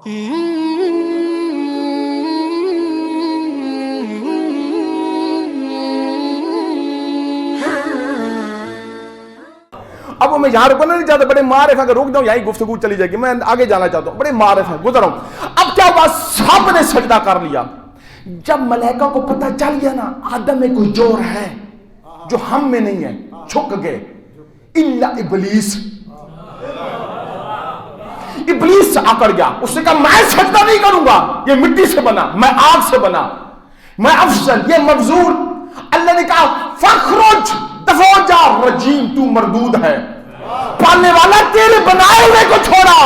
اب میں یہاں رکنا نہیں چاہتا, بڑے معارف ہیں, اگر روک دوں یہیں گفتگو چلی جائے گی, میں آگے جانا چاہتا ہوں, بڑے معارف ہیں, گزر ہوں. اب کیا ہوا, سب نے سجدہ کر لیا. جب ملائکہ کو پتہ چل گیا نا آدم میں کوئی جور ہے جو ہم میں نہیں ہے, چھک گئے. الا ابلیس, ابلیس آکڑ گیا, اس نے کہا میں سجدہ نہیں کروں گا, یہ مٹی سے بنا, میں آگ سے بنا, میں افضل, یہ مفضول. اللہ نے کہا فخرج, دفع جا, رجیم, تو مردود ہے, پالنے والا تیرے بنائے ہوئے کو چھوڑا.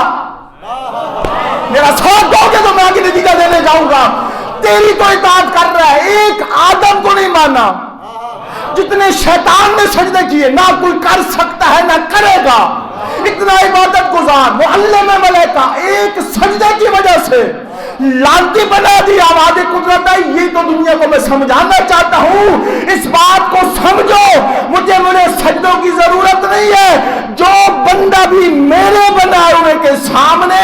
میرا ساتھ دو گے تو میں آگے نتیجہ دینے جاؤں گا. تیری تو اطاعت کر رہا ہے, ایک آدم کو نہیں مانا. جتنے شیطان نے سجدے کیے نہ کوئی کر سکتا ہے نہ کرے گا. اتنا عبادت گزار معلم ملائکہ ایک سجدے کی وجہ سے لانتی بنا دیا. آواز قدرت ہے, یہ تو دنیا کو میں سمجھانا چاہتا ہوں, اس بات کو سمجھو, مجھے سجدوں کی ضرورت نہیں ہے. جو بندہ بھی میرے بنائے ہوئے کے سامنے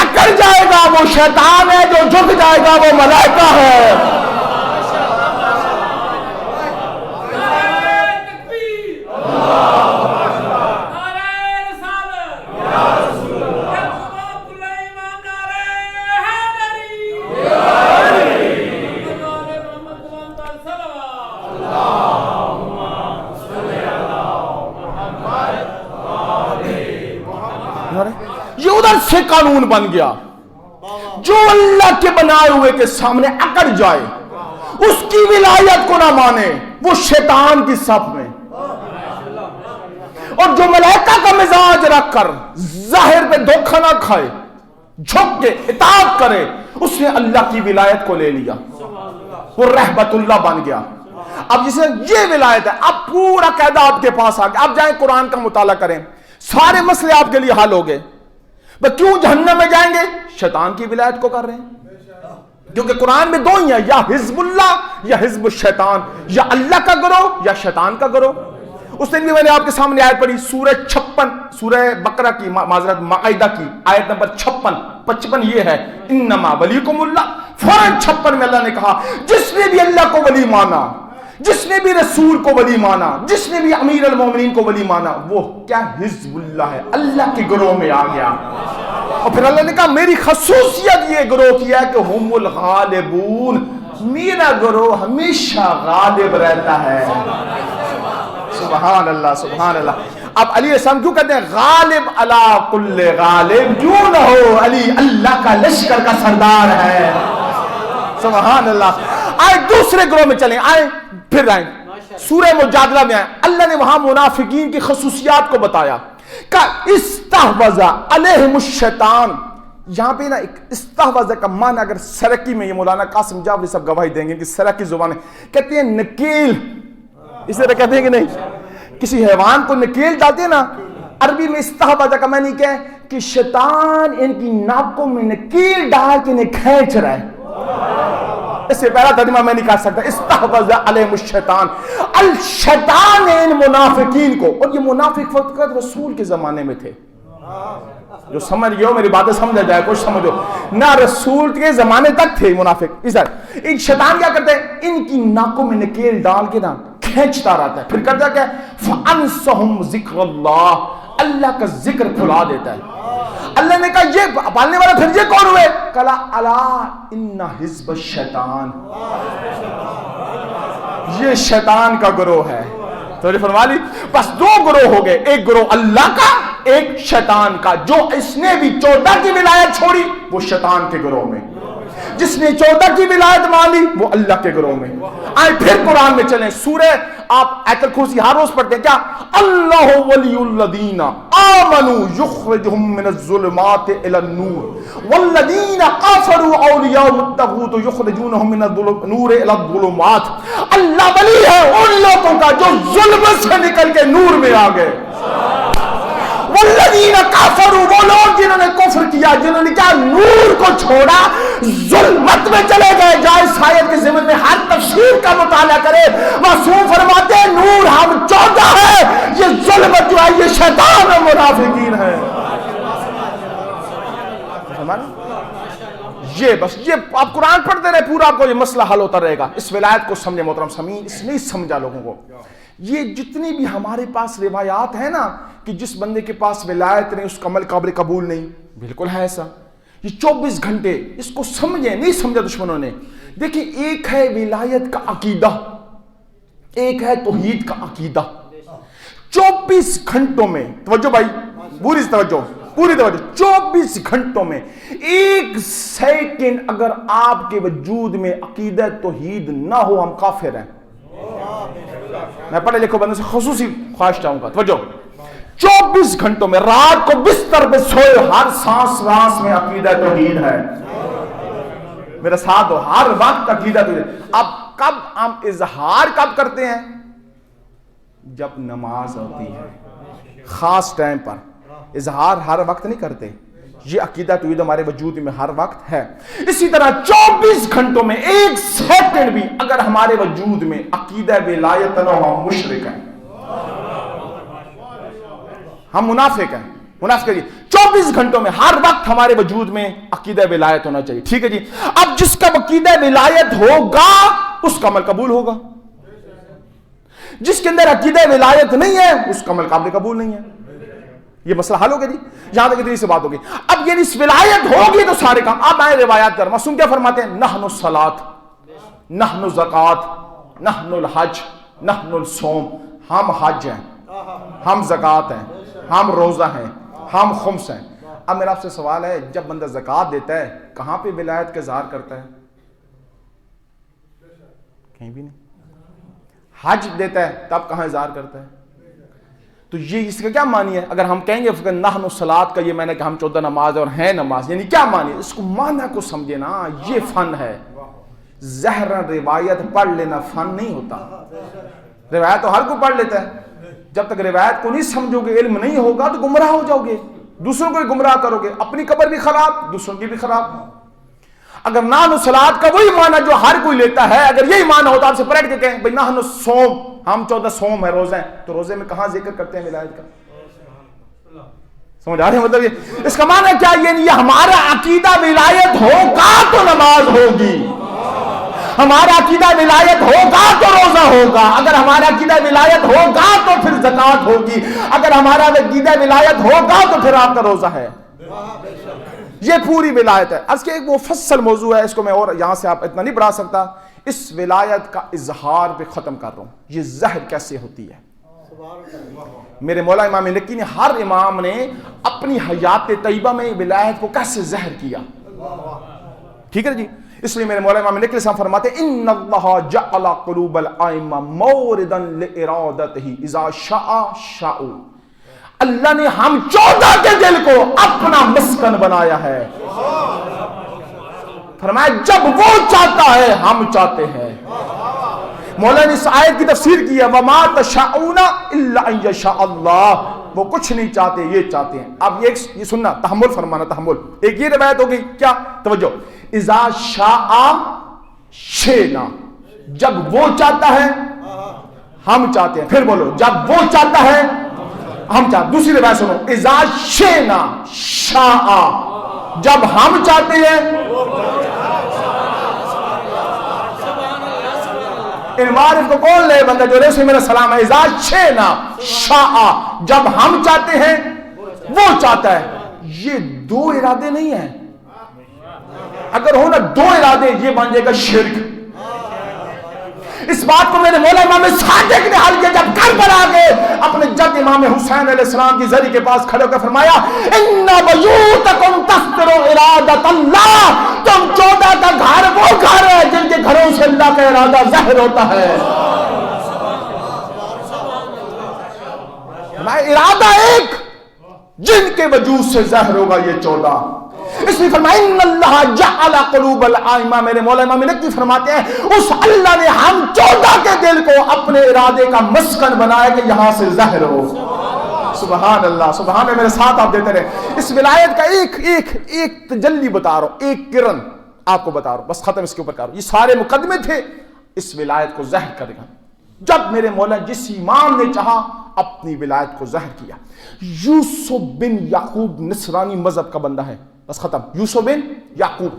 اکڑ جائے گا وہ شیطان ہے, جو جھک جائے گا وہ ملائکہ ہے. یہ ادھر سے قانون بن گیا, جو اللہ کے بنائے ہوئے کے سامنے اکڑ جائے, اس کی ولایت کو نہ مانے, وہ شیطان کی صف میں. اور جو ملائکہ کا مزاج رکھ کر ظاہر پہ دھوکہ نہ کھائے, جھک کے اطاعت کرے, اس نے اللہ کی ولایت کو لے لیا, وہ رحمت اللہ بن گیا. اب جسے یہ ولایت ہے, اب پورا قاعدہ آپ کے پاس آ گیا. اب جائیں قرآن کا مطالعہ کریں, سارے مسئلے آپ کے لیے حل ہو گئے. کیوں جہنم میں جائیں گے؟ شیطان کی ولایت کو کر رہے ہیں. کیونکہ قرآن میں دو ہی ہیں, یا حزب اللہ یا حزب الشیطان, یا اللہ کا گروہ یا شیطان کا گروہ. اس دن بھی میں نے آپ کے سامنے آیت پڑھی, سورہ 56, سورہ بقرہ کی, معذرت مائدہ کی آیت نمبر 55 یہ ہے, انما ولیکم اللہ. فوراً 56 میں اللہ نے کہا جس نے بھی اللہ کو ولی مانا, جس نے بھی رسول کو ولی مانا, جس نے بھی امیر المومنین کو ولی مانا, وہ کیا حزب اللہ ہے, اللہ کے گروہ میں آ گیا. اور پھر اللہ نے کہا میری خصوصیت یہ گروہ کی ہے کہ ہم الغالبون, میرا گروہ ہمیشہ غالب رہتا ہے. سبحان اللہ, سبحان اللہ. اب علی السلام کیوں کہتے ہیں غالب علی کل غالب, کیوں نہ ہو, علی اللہ کا لشکر کا سردار ہے. سبحان اللہ. آئے دوسرے گروہ میں چلیں, آئے پھر آئیں سورہ مجادلہ میں آئے. اللہ نے وہاں منافقین کی خصوصیات کو بتایا کہ استحوذ علیہم الشیطان. یہاں پہ نا ایک استحوذ کا معنی اگر سرکی میں, یہ مولانا قاسم جعفری صاحب گواہی دیں گے کہ سرکی زبان کہتے ہیں نکیل, اس طرح کہتے ہیں کہ نہیں, کسی حیوان کو نکیل ڈالتے ہیں نا, عربی میں استحوذ کا معنی کیا ہے کہ شیطان ان کی ناکوں میں نکیل ڈال کے انہیں کھینچ رہا ہے. اس سے پہلا ترجمہ میں نہیں کر سکتا. استحوذ علیہم الشیطان, الشیطان ان منافقین کو. اور یہ منافق فقط رسول کے زمانے میں تھے, جو سمجھ گئے ہو میری باتیں سمجھا جائے, کچھ سمجھو نہ, رسول کے زمانے تک تھے منافق. اس طرح ایک شیطان کیا کرتے ہیں, ان کی ناکوں میں نکیل ڈال کے نا کھینچتا رہتا ہے. پھر کرتا کیا, فَأَنْسَهُمْ ذِكْرَ اللَّهِ, اللہ کا ذکر بھلا دیتا ہے. اللہ نے کہا یہ پالنے والا پھر یہ کون ہوئے, کلا الا ان حزب الشیطان, یہ شیطان کا گروہ ہے. تو فرما لی بس دو گروہ ہو گئے, ایک گروہ اللہ کا, ایک شیطان کا. جو اس نے بھی 14 کی ولایت چھوڑی وہ شیطان کے گروہ میں, جس نے 14 کی ولایت مان لی وہ اللہ کے گروہ میں. آئے پھر قرآن میں چلیں, سورہ آپ آیت الکرسی ہر روز پڑھتے ہیں کیا, اللہ ولی الذین آمنوا یخرجہم من الظلمات الی النور والذین کفروا اولیاءهم الطاغوت یخرجونہم من النور الی الظلمات. اللہ ولی ہے ان لوگوں کا جو ظلم سے نکل کے نور میں آ گئے. والذین کفروا, وہ لوگ جنہوں نے کفر کیا, جنہوں نے کیا نور کو چھوڑا, ظلمت میں چلے گئے. جائے آیت کے ضمن میں ہر تفسیر کا مطالعہ کرے, معصوم فرماتے ہیں نور ہم 14 ہے, یہ ظلمت جو ہے یہ شیطان اور منافقین ہے. یہ بس یہ آپ قرآن پڑھتے رہے پورا آپ کو یہ مسئلہ حل ہوتا رہے گا. اس ولایت کو سمجھے محترم سامعین, اس نہیں سمجھا لوگوں کو. یہ جتنی بھی ہمارے پاس روایات ہیں نا کہ جس بندے کے پاس ولایت نہیں اس کا عمل قابل قبول نہیں, بالکل ہے ایسا. یہ 24 گھنٹے اس کو سمجھیں, نہیں سمجھا دشمنوں نے. دیکھیں ایک ہے ولایت کا عقیدہ, ایک ہے توحید کا عقیدہ. 24 گھنٹوں میں, توجہ بھائی پوری توجہ, پوری توجہ, 24 گھنٹوں میں ایک سیکنڈ اگر آپ کے وجود میں عقیدہ توحید نہ ہو ہم کافر ہیں. میں پڑھے لکھو بندوں سے خصوصی خواہش چاہوں گا, توجہ. 24 گھنٹوں میں رات کو بستر پہ سوئے ہر سانس وانس میں عقیدہ توحید ہے. میرا ساتھ دو, ہر وقت عقیدہ توحید. اب کب ہم اظہار کب کرتے ہیں؟ جب نماز ہوتی ہے, خاص ٹائم پر. اظہار ہر وقت نہیں کرتے. یہ عقیدہ توحید ہمارے وجود میں ہر وقت ہے. اسی طرح 24 گھنٹوں میں ایک سیکنڈ بھی اگر ہمارے وجود میں عقیدہ ولایت نہ ہو ہم مشرک ہیں, ہم منافق ہیں. منافق ہے. 24 گھنٹوں میں ہر وقت ہمارے وجود میں عقیدہ ولایت ہونا چاہیے. ٹھیک ہے جی. اب جس کا عقیدہ ولایت ہوگا اس کا عمل قبول ہوگا. جس کے اندر عقیدہ ولایت نہیں ہے اس کا عمل قابل قبول نہیں ہے. یہ مسئلہ حل ہو گیا جی. یہاں تک اتنی سی بات ہوگی. اب یہ اس ولایت ہوگی تو سارے کام. اب آئے روایات کر, معصوم کیا فرماتے ہیں؟ نحن الصلاۃ, نحن الزکات, نحن الحج, نحن الصوم. ہم حج ہیں, ہم زکات ہیں, ہم روزہ ہیں, ہم خمس ہیں. اب میرا آپ سے سوال ہے, جب بندہ زکات دیتا ہے کہاں پہ ولایت کا اظہار کرتا ہے؟ کہیں بھی نہیں. حج دیتا ہے تب کہاں اظہار کرتا ہے؟ تو یہ اس کا کیا معنی ہے؟ اگر ہم کہیں گے نحن الصلاۃ کا, یہ میں نے کہا ہم 14 نماز اور ہیں نماز, یعنی کیا معنی ہے؟ اس کو معنی کو سمجھے نا, یہ فن ہے. زہر روایت پڑھ لینا فن نہیں ہوتا. روایت تو ہر کو پڑھ لیتا ہے. جب تک روایت کو نہیں سمجھو گے, علم نہیں ہوگا تو گمراہ ہو جاؤ گے, دوسروں کو بھی گمراہ کرو گے, اپنی قبر بھی خراب, دوسروں کی بھی خراب. اگر نحن الصلاۃ کا وہی معنی جو ہر کوئی لیتا ہے, اگر یہی معنی ہوتا آپ سے پلٹ کے کہیں بھائی نحن الصوم, ہم 14 سوم ہے, روزے ہیں, تو روزے میں کہاں ذکر کرتے ہیں ولایت کا؟ سمجھ آ رہے ہیں مطلب یہ اس کا معنی کیا؟ یہ ہمارا عقیدہ ولایت ہوگا تو نماز ہوگی, ہمارا عقیدہ ولایت ہوگا تو روزہ ہوگا, اگر ہمارا عقیدہ ولایت ہوگا تو پھر زکات ہوگی, اگر ہمارا عقیدہ ولایت ہوگا تو پھر آپ کا روزہ ہے. یہ پوری ولایت ہے. اس کے ایک مفصل موضوع ہے, اس کو میں اور یہاں سے آپ اتنا نہیں بڑھا سکتا. اس ولایت کا اظہار پہ ختم کر رہا ہوں. یہ زہر کیسے ہوتی ہے؟ میرے مولا امام نکی نے, ہر امام نے اپنی حیات طیبہ میں ولایت کو کیسے زہر کیا. ٹھیک ہے جی. اس لیے میرے مولا امام نکی صاحب فرماتے ہیں ان اللہ جعل قلوب الائمہ موردا لارادتہ اذا شاء شاءوا. اللہ نے ہم 14 کے دل کو اپنا مسکن بنایا ہے. فرمایا جب وہ چاہتا ہے ہم چاہتے ہیں. مولا نے اس آیت کی تفسیر کی ہے وما تشاءون الا ان یشاء اللہ. وہ کچھ نہیں چاہتے, یہ چاہتے ہیں. اب یہ سننا, تحمل فرمانا, تحمل. ایک یہ روایت ہو گئی, کیا توجہ, اذا شاء شئنا, جب وہ چاہتا ہے ہم چاہتے ہیں. پھر بولو, جب وہ چاہتا ہے ہم چاہتے. دوسری روایت سنو, اذا شئنا شاء, جب ہم چاہتے ہیں. ان معارف کو کون لے بندہ جو رسول میرا سلام ہے. اذا شئنا شاء, جب ہم چاہتے ہیں وہ چاہتا ہے. یہ دو ارادے نہیں ہیں. اگر ہو نا دو ارادے, یہ بن جائے گا شرک. اس بات کو میرے مولا امام صادق نے حل کیا جب کربلا گئے, اپنے جد امام حسین علیہ السلام کی زری کے پاس کھڑے ہو کر فرمایا ان بیوتکم تستر ارادت اللہ. تم 14 کا گھر وہ گھر ہے جن کے گھروں سے اللہ کا ارادہ ظاہر ہوتا ہے. ارادہ ایک, جن کے وجود سے ظاہر ہوگا یہ 14. اس لیے فرمایا ان اللہ جعل قلوب الائمہ. میرے مولا امام نقوی فرماتے ہیں اس اللہ نے ہم 14 کے دل کو اپنے ارادے کا مسکن بنایا کہ یہاں سے ظاہر ہو. سبحان اللہ, سبحان اللہ. میرے ساتھ آپ دیتے رہے. اس ولایت کا ایک تجلی بتا رہا ہوں, ایک کرن آپ کو بتا رہا ہوں, بس ختم اس کے اوپر کر رہا ہوں. یہ سارے مقدمے تھے اس ولایت کو ظاہر کرے گا. جب میرے مولا جس امام نے چاہا اپنی ولایت کو ظاہر کیا. یوسف بن یعقوب نصرانی مذہب کا بندہ ہے, بس ختم. یوسف بن یعقوب,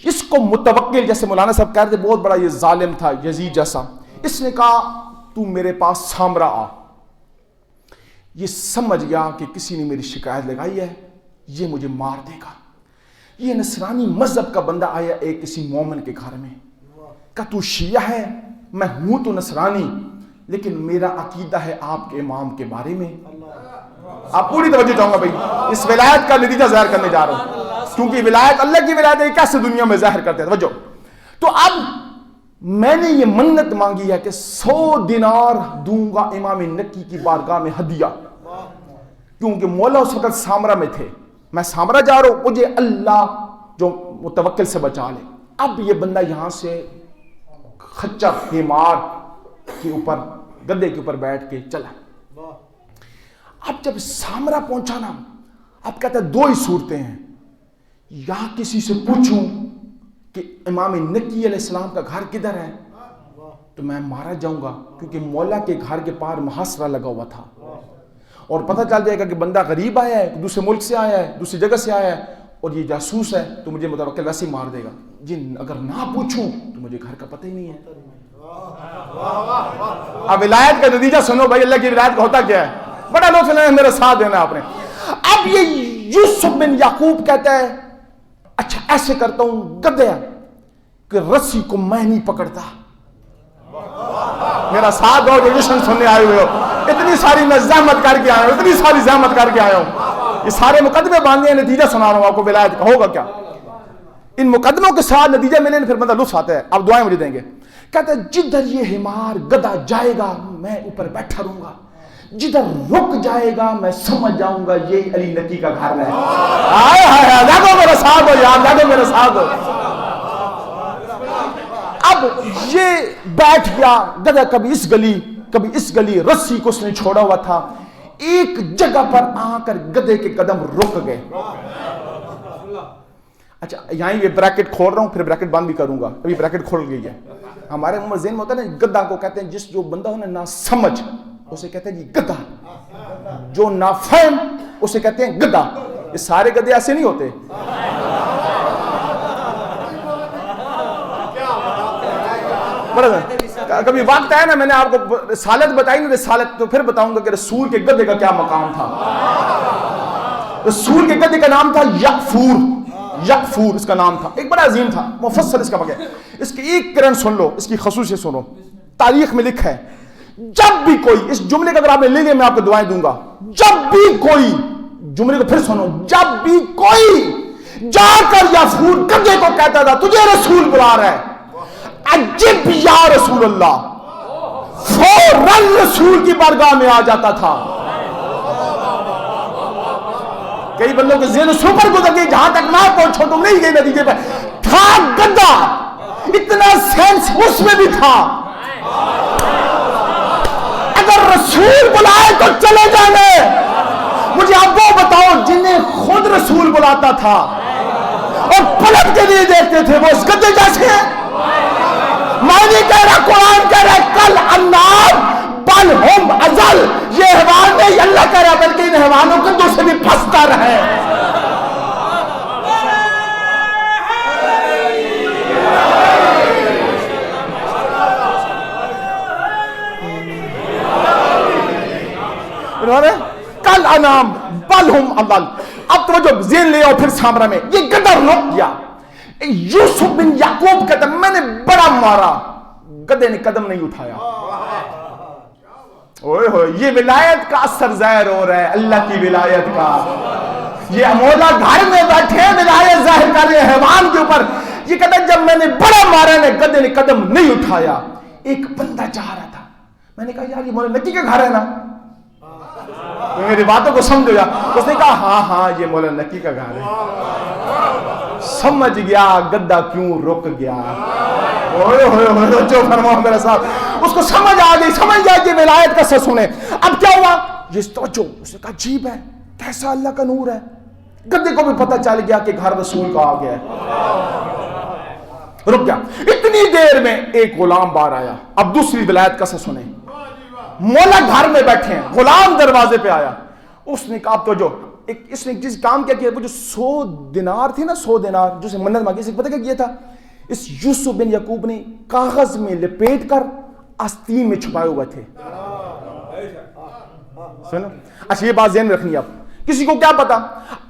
اس کو متوکل, جیسے مولانا صاحب کہہ رہے تھے, بہت بڑا یہ ظالم تھا یزید جیسا, اس نے کہا تو میرے پاس سامرا آ. یہ سمجھ گیا کہ کسی نے میری شکایت لگائی ہے, یہ مجھے مار دے گا. یہ نصرانی مذہب کا بندہ آیا ایک کسی مومن کے گھر میں, کہ تو شیعہ ہے, میں ہوں تو نصرانی, لیکن میرا عقیدہ ہے آپ کے امام کے بارے میں. آپ پوری توجہ چاہوں گا بھائی, اس ولایت کا نتیجہ ظاہر کرنے جا رہا ہوں, کیونکہ ولایت اللہ کی ولایت ہے, کیسے دنیا میں ظاہر کرتے ہیں. توجہ. تو اب میں نے یہ منت مانگی ہے کہ 100 دینار دوں گا امام نکی کی بارگاہ میں ہدیہ, کیونکہ مولا اس وقت سامرا میں تھے, میں سامرا جا رہا ہوں, مجھے اللہ جو متوکل سے بچا لے. اب یہ بندہ یہاں سے خچر حمار کے اوپر, گدے کے اوپر بیٹھ کے چلا. اب جب سامرا پہنچا نا, اب کہتا ہے 2 ہی صورتیں ہیں, یا کسی سے پوچھوں کہ امام نکی علیہ السلام کا گھر کدھر ہے, تو میں مارا جاؤں گا, کیونکہ مولا کے گھر کے پار محاصرہ لگا ہوا تھا, اور پتہ چل جائے گا کہ بندہ غریب آیا ہے, دوسرے ملک سے آیا ہے, دوسری جگہ سے آیا ہے, اور یہ جاسوس ہے, تو مجھے متوکل ویسے ہی مار دے گا. جی اگر نہ پوچھوں تو مجھے گھر کا پتہ ہی نہیں ہے. اب ولایت کا نتیجہ سنو بھائی, اللہ کی ولایت کا ہوتا کیا ہے, بڑا لوگ سنے میرے ساتھ دینا آپ نے. اب یہ یوسف بن یعقوب کہتا ہے اچھا ایسے کرتا ہوں گدیا کہ رسی کو میں نہیں پکڑتا. میرا ساتھ دو جو جشن سننے آئے ہوئے ہو, اتنی ساری میں زحمت کر کے آیا ہوں, اتنی ساری زحمت کر کے آیا ہوں, یہ سارے مقدمے باندھے ہیں, نتیجہ سنا رہا ہوں آپ کو ولایت کا ہوگا کیا. ان مقدموں کے ساتھ نتیجہ ملے پھر بندہ لطف آتا ہے. اب دعائیں مجھے دیں گے. کہتا ہے جدھر یہ حمار گدھا جائے گا میں اوپر بیٹھا رہوں گا, جدھر رک جائے گا میں سمجھ جاؤں گا یہ علی نکی کا گھر ہے. آئے ہائے دیکھو میرے ساتھ ہو یار, دیکھو میرے ساتھ ہو. اب یہ بیٹھ گیا گدھا, کبھی اس گلی کبھی اس گلی, رسی کو اس نے چھوڑا ہوا تھا. ایک جگہ پر آ کر گدھے کے قدم رک گئے. اچھا یہاں یہ بریکٹ کھول رہا ہوں, پھر بریکٹ بند بھی کروں گا, ابھی بریکٹ کھول گئی ہے. ہمارے ذہن میں ہوتا ہے نا, گدھا کو کہتے ہیں جس جو بندہ ہو نا سمجھ, اسے کہتے ہیں جی گدھا. جو نافہم اسے کہتے ہیں گدھا. یہ سارے گدھے ایسے نہیں ہوتے. کبھی وقت ہے نا, میں نے آپ کو رسالت بتائی نا, رسالت تو پھر بتاؤں گا کہ رسول کے گدھے کا کیا مقام تھا. رسول کے گدھے کا نام تھا یغفور. یغفور اس کا نام تھا, ایک بڑا عظیم تھا, مفصل اس کا بغیر. اس کی ایک کرن سن لو, اس کی خصوصیت سنو. تاریخ میں لکھا ہے جب بھی کوئی, اس جملے کا اگر آپ نے لے لیا میں آپ کو دعائیں دوں گا, جب بھی کوئی, جملے کو پھر سنو, جب بھی کوئی جا کر یغفور گدھے کو کہتا تھا تجھے رسول بلا رہا ہے, عجب یا رسول اللہ, فوراً رسول کی بارگاہ میں آ جاتا تھا. کئی بندوں کے ذہن سپر گزر گئی, جہاں تک میں پہنچوں تم نہیں گئی نتیجے پہ. تھا گدھا, اتنا سینس اس میں بھی تھا, اگر رسول بلائے تو چلے جانے. مجھے آپ وہ بتاؤ جنہیں خود رسول بلاتا تھا اور پلٹ کے لیے دیکھتے تھے, وہ اس گدھے جیسے ہیں. میں نہیں کہہ رہا, قرآن کہہ رہا ہے کل انعام بل ہم ازل. یہ حیوان نہیں, اللہ کہہ رہا بلکہ ان حیوانوں کے دو سے بھی پھنستا رہے. کل انعام بل ہم ازل. اب تو جو ذہن لے آؤ پھر سامرا میں یہ گدھا رک گیا. یوسف بن یعقوب کہتا ہے میں نے بڑا مارا, گدھے نے قدم نہیں اٹھایا. اوئے ہوئے, یہ ولایت کا اثر ظاہر ہو رہا ہے, اللہ کی ولایت کا. یہ مولا گھر میں بیٹھے ولایت ظاہر کر رہے حیوان کے اوپر. یہ کہتا ہے جب میں نے بڑا مارا نے گدھے نے قدم نہیں اٹھایا. ایک بندہ چاہ رہا تھا, میں نے کہا یار یہ مولا نکی کا گھر ہے نا, میری باتوں کو سمجھو یار. اس نے کہا ہاں ہاں یہ مولا نکی کا گھر ہے. سمجھ گیا گدھا کیوں رک گیا. اوئے ہوئے ہوئے, جو فرماؤ میرے ساتھ, اس کو سمجھ آ گئی, سمجھ جائے کہ ولایت کا سر سنے. اب کیا ہوا, یہ توجہ, اس نے کہا عجیب ہے, کیسا اللہ کا نور ہے. گدھے کو بھی پتہ چل گیا کہ گھر رسول کا آ گیا ہے. رک گیا. اتنی دیر میں ایک غلام باہر آیا. اب دوسری ولایت کا سر سنے. مولا گھر میں بیٹھے ہیں, غلام دروازے پہ آیا. اس نے کہا تو جو ایک اس نے جس کام کیا وہ جو 100 دینار تھے نا، 100 دینار جو سے منت مانگی، اسے پتہ کیا کیا تھا؟ اس یوسف بن یعقوب نے کاغذ میں لپیٹ کر آستین میں چھپائے ہوئے تھے. سنو اچھا یہ بات ذہن میں رکھنی ہے. اب کسی کو کیا پتا،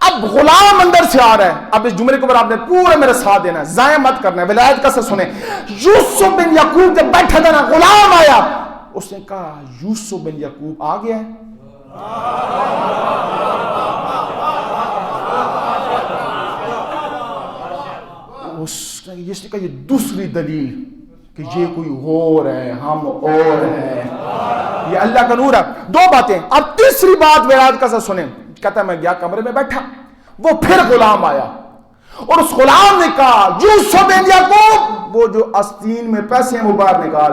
اب غلام اندر سے آ رہا ہے. اب اس جملے کے اوپر آپ نے پورا میرا ساتھ دینا ہے، ضائع مت کرنا ہے، ولایت کا سر سنیں. یوسف بن یعقوب جب بیٹھا تھا نا، غلام آیا، اس نے کہا یوسف بن یعقوب آ گیا ہے. اس نے کہا یہ دوسری دلیل کہ یہ کوئی اور ہے، ہم اور ہیں. یہ اللہ کا نور ہے. دو باتیں. اب تیسری بات ولایت کا سر سنیں. کہتا ہے میں گیا کمرے میں بیٹھا، وہ پھر غلام آیا اور اس غلام نے کہا یوسف بن یعقوب وہ جو آستین میں پیسے ہیں وہ باہر نکال.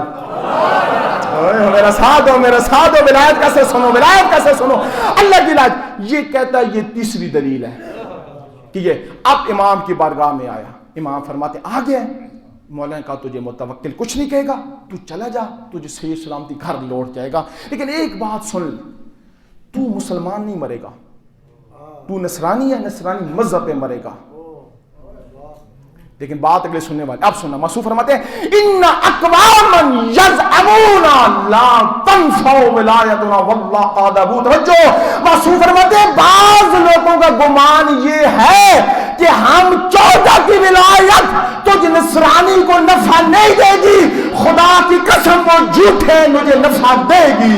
میرا ساتھ دو، میرا ساتھ دو، ولایت کا سر سنو، ولایت کا سر سنو. اللہ کی لاج یہ کہتا ہے یہ تیسری دلیل ہے کہ یہ اب امام کی بارگاہ میں آیا. امام فرماتے آ گیا. مولا نے کہا تجھے متوکل کچھ نہیں کہے گا، تو چلا جا، تجھے صحیح سلامتی گھر لوٹ جائے گا. لیکن ایک بات سن، تو مسلمان نہیں مرے گا، تو نصرانی ہے، نصرانی مذہب پہ مرے گا. لیکن بات اگلے سننے والے. اب سننا، معصوم فرماتے ہیں ان اقواما یزعمون لا تنفع ولایتنا واللہ قادبو. توجہ، معصوم فرماتے ہیں بعض لوگوں کا گمان یہ ہے کہ ہم 14 کی ولایت تجھ نصرانی کو نفع نہیں دے گی، خدا کی قسم وہ جھوٹے مجھے نفع دے گی.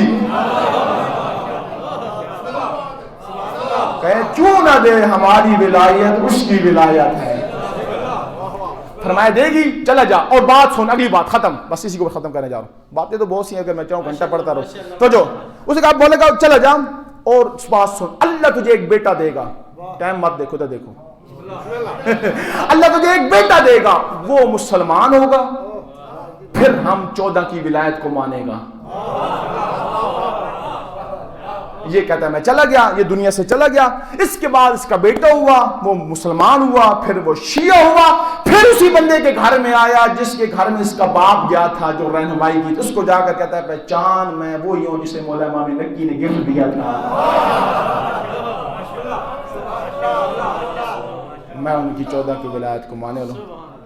کہے کیوں نہ دے، ہماری ولایت اس کی ولایت ہے. فرمایا دے گی، چلا جا. اور بات سن، اگلی بات ختم، بس اسی کو ختم کرنے جا رہا ہوں. باتیں تو بہت سی ہیں، اگر میں چاہوں گھنٹہ پڑھتا رہوں. تو جو اسے کہا بولے گا چلا جا، اور بات سن، اللہ تجھے ایک بیٹا دے گا. ٹائم مت دیکھو تو دیکھو. اللہ تجھے ایک بیٹا دے گا، وہ مسلمان ہوگا، پھر ہم 14 کی ولایت کو مانے گا. یہ کہتا ہے میں چلا گیا، یہ دنیا سے چلا گیا. اس کے بعد اس کا بیٹا ہوا، وہ مسلمان ہوا، پھر وہ شیعہ ہوا، پھر اسی بندے کے گھر میں آیا جس کے گھر میں اس کا باپ گیا تھا جو رہنمائی کی. اس کو جا کر کہتا ہے پہچان میں وہی ہوں جسے مولا امام مکی نے گفٹ دیا تھا، میں ان کی 14 کی ولایت کو مانے لوں.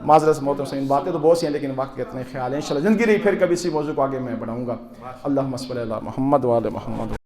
معذرت سے محترم سامعین، باتیں تو بہت سی ہیں لیکن وقت کے اتنے خیال ہیں. انشاءاللہ زندگی رہی پھر کبھی اسی موضوع کو آگے میں بڑھاؤں گا. اللہم صلی علی محمد و آل محمد.